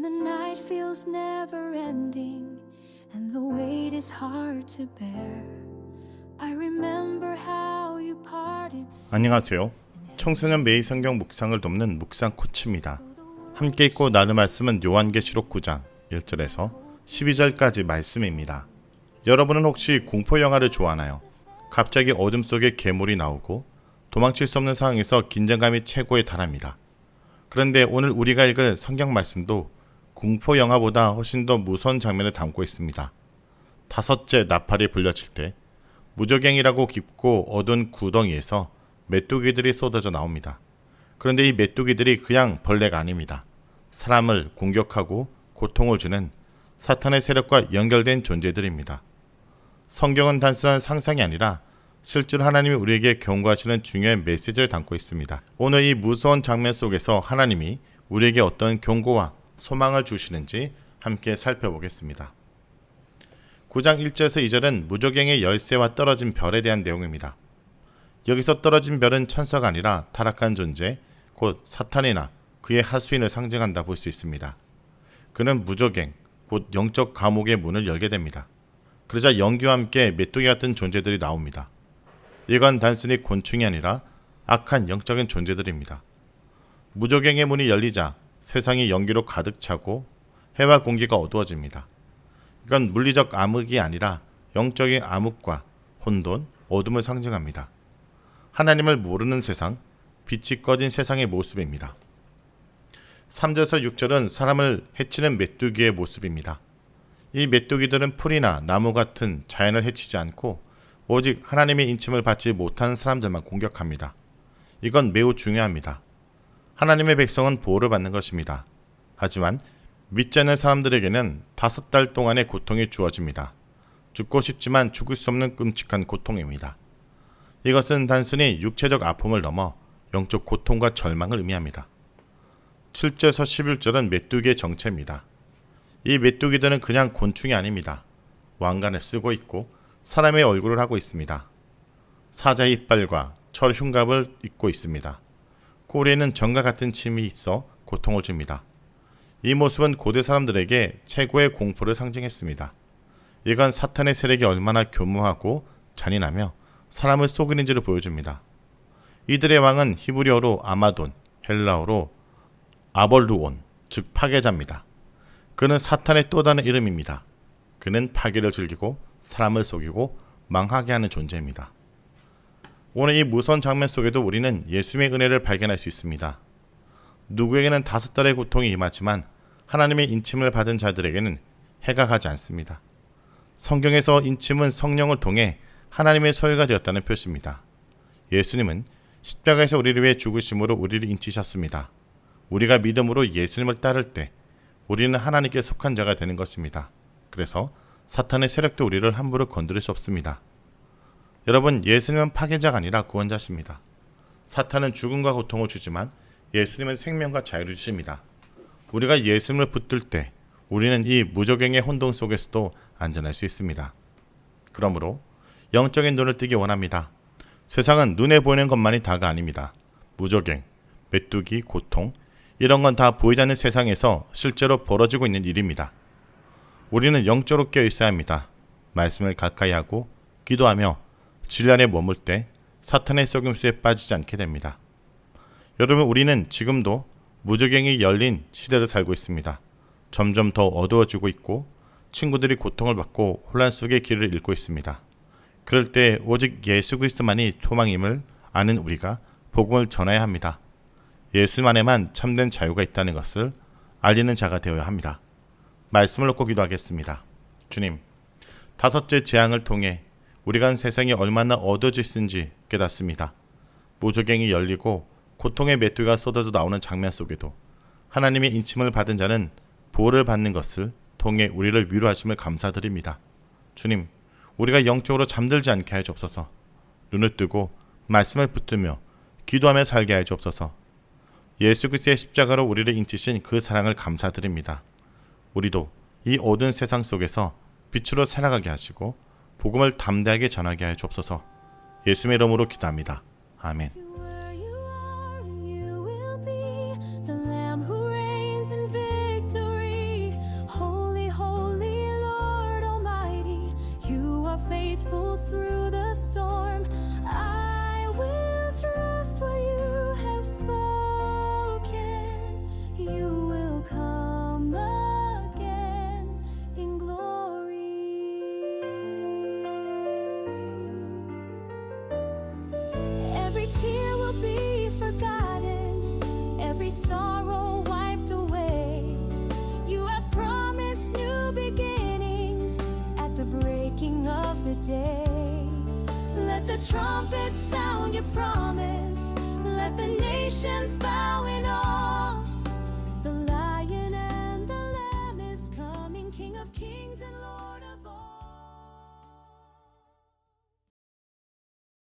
When the night feels never ending and the weight is hard to bear, I remember how you parted. 안녕하세요. 청소년 매일 성경 묵상을 돕는 묵상 코치입니다. 함께 읽고 나눌 말씀은 요한계시록 9장 1절에서 12절까지 말씀입니다. 여러분은 혹시 공포 영화를 좋아하나요? 갑자기 어둠 속에 괴물이 나오고 도망칠 수 없는 상황에서 긴장감이 최고에 달합니다. 그런데 오늘 우리가 읽을 성경 말씀도 공포 영화보다 훨씬 더 무서운 장면을 담고 있습니다. 다섯째 나팔이 불려질 때 무저갱이라고 깊고 어두운 구덩이에서 메뚜기들이 쏟아져 나옵니다. 그런데 이 메뚜기들이 그냥 벌레가 아닙니다. 사람을 공격하고 고통을 주는 사탄의 세력과 연결된 존재들입니다. 성경은 단순한 상상이 아니라 실제로 하나님이 우리에게 경고하시는 중요한 메시지를 담고 있습니다. 오늘 이 무서운 장면 속에서 하나님이 우리에게 어떤 경고와 소망을 주시는지 함께 살펴보겠습니다. 9장 1절에서 2절은 무저갱의 열쇠와 떨어진 별에 대한 내용입니다. 여기서 떨어진 별은 천사가 아니라 타락한 존재, 곧 사탄이나 그의 하수인을 상징한다 볼 수 있습니다. 그는 무저갱, 곧 영적 감옥의 문을 열게 됩니다. 그러자 연기와 함께 메뚜기 같은 존재들이 나옵니다. 이건 단순히 곤충이 아니라 악한 영적인 존재들입니다. 무저갱의 문이 열리자 세상이 연기로 가득 차고 해와 공기가 어두워집니다. 이건 물리적 암흑이 아니라 영적인 암흑과 혼돈, 어둠을 상징합니다. 하나님을 모르는 세상, 빛이 꺼진 세상의 모습입니다. 3절에서 6절은 사람을 해치는 메뚜기의 모습입니다. 이 메뚜기들은 풀이나 나무 같은 자연을 해치지 않고 오직 하나님의 인침을 받지 못한 사람들만 공격합니다. 이건 매우 중요합니다. 하나님의 백성은 보호를 받는 것입니다. 하지만 믿지 않는 사람들에게는 5달 동안의 고통이 주어집니다. 죽고 싶지만 죽을 수 없는 끔찍한 고통입니다. 이것은 단순히 육체적 아픔을 넘어 영적 고통과 절망을 의미합니다. 7절에서 11절은 메뚜기의 정체입니다. 이 메뚜기들은 그냥 곤충이 아닙니다. 왕관을 쓰고 있고 사람의 얼굴을 하고 있습니다. 사자의 이빨과 철 흉갑을 입고 있습니다. 꼬리에는 정과 같은 침이 있어 고통을 줍니다. 이 모습은 고대 사람들에게 최고의 공포를 상징했습니다. 이건 사탄의 세력이 얼마나 교묘하고 잔인하며 사람을 속이는지를 보여줍니다. 이들의 왕은 히브리어로 아마돈, 헬라어로 아벌루온, 즉 파괴자입니다. 그는 사탄의 또 다른 이름입니다. 그는 파괴를 즐기고 사람을 속이고 망하게 하는 존재입니다. 오늘 이 무서운 장면 속에도 우리는 예수님의 은혜를 발견할 수 있습니다. 누구에게는 5달의 고통이 임하지만 하나님의 인침을 받은 자들에게는 해가 가지 않습니다. 성경에서 인침은 성령을 통해 하나님의 소유가 되었다는 표시입니다. 예수님은 십자가에서 우리를 위해 죽으심으로 우리를 인치셨습니다. 우리가 믿음으로 예수님을 따를 때 우리는 하나님께 속한 자가 되는 것입니다. 그래서 사탄의 세력도 우리를 함부로 건드릴 수 없습니다. 여러분, 예수님은 파괴자가 아니라 구원자십니다. 사탄은 죽음과 고통을 주지만 예수님은 생명과 자유를 주십니다. 우리가 예수님을 붙들 때 우리는 이 무저갱의 혼돈 속에서도 안전할 수 있습니다. 그러므로 영적인 눈을 뜨기 원합니다. 세상은 눈에 보이는 것만이 다가 아닙니다. 무저갱, 메뚜기, 고통, 이런 건 다 보이지 않는 세상에서 실제로 벌어지고 있는 일입니다. 우리는 영적으로 깨어 있어야 합니다. 말씀을 가까이 하고 기도하며 진리 안에 머물 때 사탄의 속임수에 빠지지 않게 됩니다. 여러분, 우리는 지금도 무저갱이 열린 시대를 살고 있습니다. 점점 더 어두워지고 있고 친구들이 고통을 받고 혼란 속의 길을 잃고 있습니다. 그럴 때 오직 예수 그리스도만이 소망임을 아는 우리가 복음을 전해야 합니다. 예수 안에만 참된 자유가 있다는 것을 알리는 자가 되어야 합니다. 말씀을 놓고 기도하겠습니다. 주님, 5째 재앙을 통해 우리가 세상이 얼마나 어두워져 있는지 깨닫습니다. 무저갱이 열리고 고통의 메뚜기가 쏟아져 나오는 장면 속에도 하나님의 인침을 받은 자는 보호를 받는 것을 통해 우리를 위로하심을 감사드립니다. 주님, 우리가 영적으로 잠들지 않게 하여 주옵소서. 눈을 뜨고 말씀을 붙들며 기도하며 살게 하여 주옵소서. 예수 그리스도의 십자가로 우리를 인치신 그 사랑을 감사드립니다. 우리도 이 어두운 세상 속에서 빛으로 살아가게 하시고 복음을 담대하게 전하게 하여 주옵소서. 예수의 이름으로 기도합니다. 아멘. Where you are, you will be the Lamb who reigns in victory. sorrow wiped away. You have promised new beginnings at the breaking of the day. Let the trumpet sound your promise. Let the nations bow in awe.